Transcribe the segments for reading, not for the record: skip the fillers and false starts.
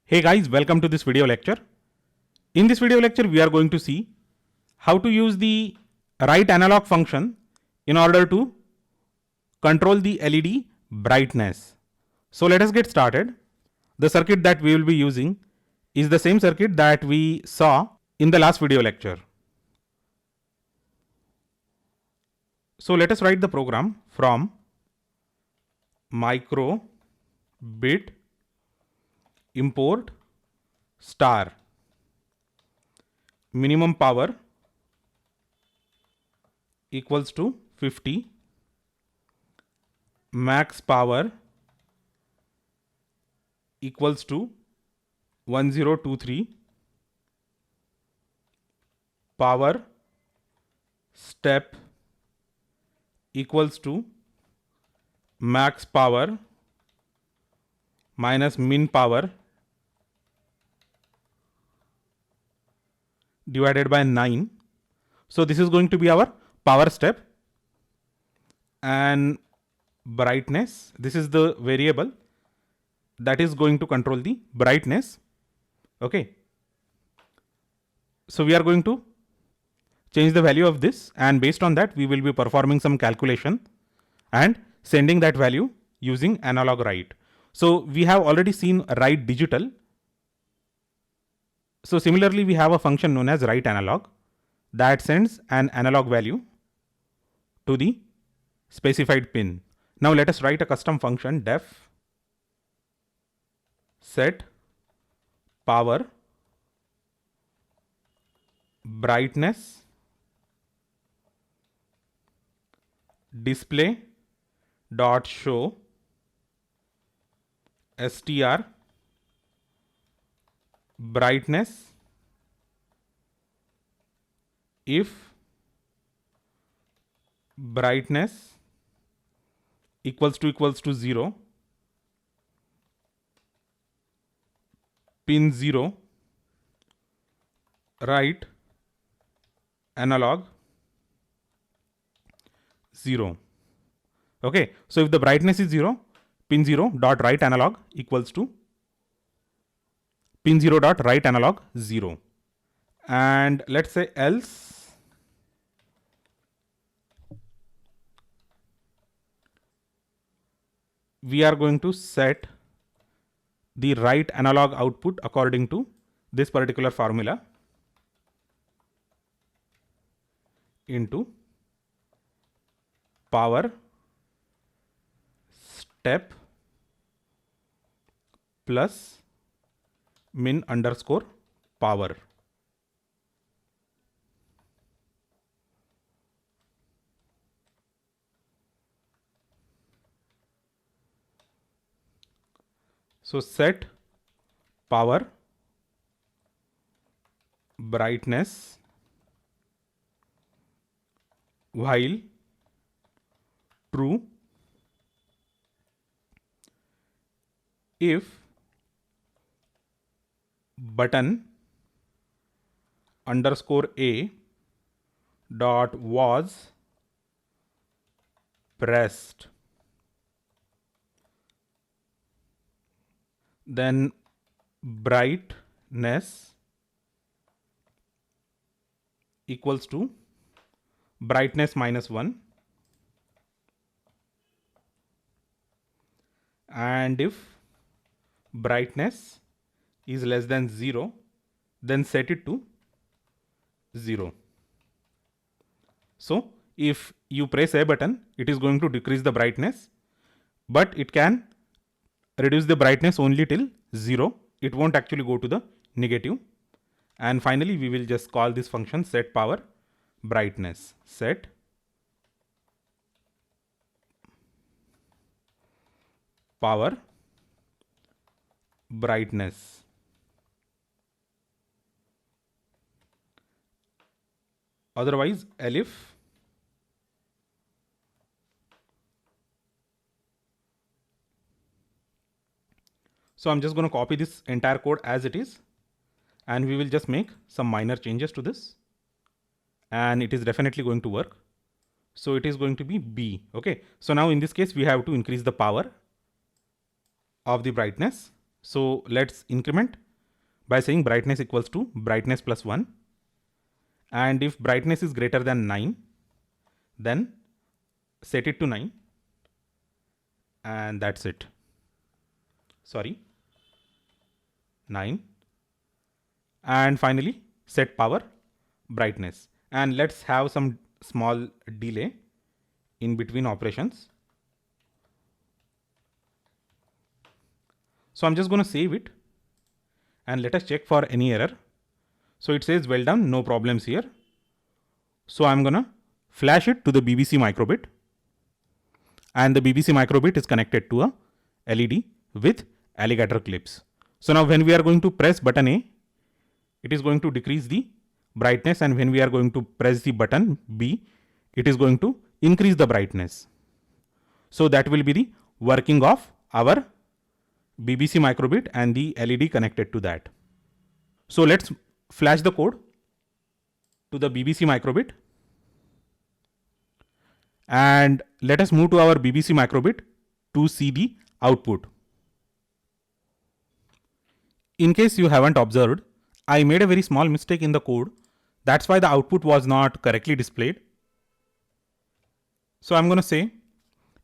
Hey guys, welcome to this video lecture. In this video lecture, we are going to see how to use the right analog function in order to control the LED brightness. So let us get started. The circuit that we will be using is the same circuit that we saw in the last video lecture. So let us write the program from micro bit import star minimum power equals to 50, max power equals to 1023, power step equals to max power minus min power divided by 9. So this is going to be our power step, and brightness, this is the variable that is going to control the brightness. Okay, so we are going to change the value of this, and based on that we will be performing some calculation and sending that value using analog write. So we have already seen write digital. So similarly, we have a function known as write analog that sends an analog value to the specified pin. Now let us write a custom function def set power brightness display dot show str brightness if brightness equals to 0, pin 0, write analog 0. Okay, so if the brightness is 0, pin 0 dot write analog equals to pin 0 dot write analog 0. And let's say else we are going to set the write analog output according to this particular formula into power step plus min underscore power. So set power brightness while true if button underscore a dot was pressed, then brightness equals to brightness minus 1, and if brightness is less than 0, then set it to 0. So if you press a button, it is going to decrease the brightness, but it can reduce the brightness only till 0. It won't actually go to the negative. And finally, we will just call this function set power brightness. Set power brightness. Otherwise, elif so I'm just going to copy this entire code as it is, and we will just make some minor changes to this, and it is definitely going to work. So it is going to be B. Okay. So now in this case, we have to increase the power of the brightness. So let's increment by saying brightness equals to brightness plus 1. And if brightness is greater than 9, then set it to 9. And that's it. Sorry, 9. And finally, set power brightness. And let's have some small delay in between operations. So I'm just going to save it and let us check for any error. So it says well done, no problems here. So I'm going to flash it to the BBC microbit, and the BBC microbit is connected to a LED with alligator clips. So now when we are going to press button A, it is going to decrease the brightness, and when we are going to press the button B, it is going to increase the brightness. So that will be the working of our BBC microbit and the LED connected to that. So let's flash the code to the BBC microbit, and let us move to our BBC microbit to see the output. In case you haven't observed, I made a very small mistake in the code. That's why the output was not correctly displayed. So I'm going to say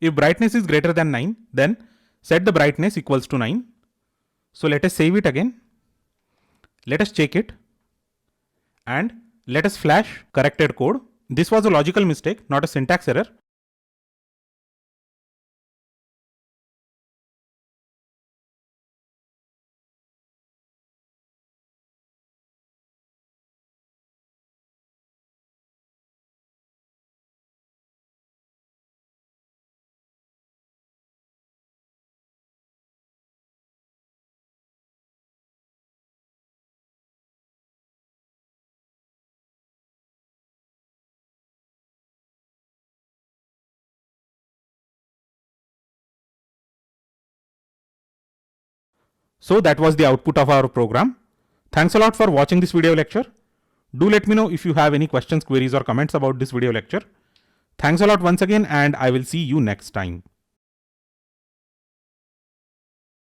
if brightness is greater than 9, then set the brightness equals to 9. So let us save it again. Let us check it and let us flash corrected code. This was a logical mistake, not a syntax error. So that was the output of our program. Thanks a lot for watching this video lecture. Do let me know if you have any questions, queries or comments about this video lecture. Thanks a lot once again, and I will see you next time.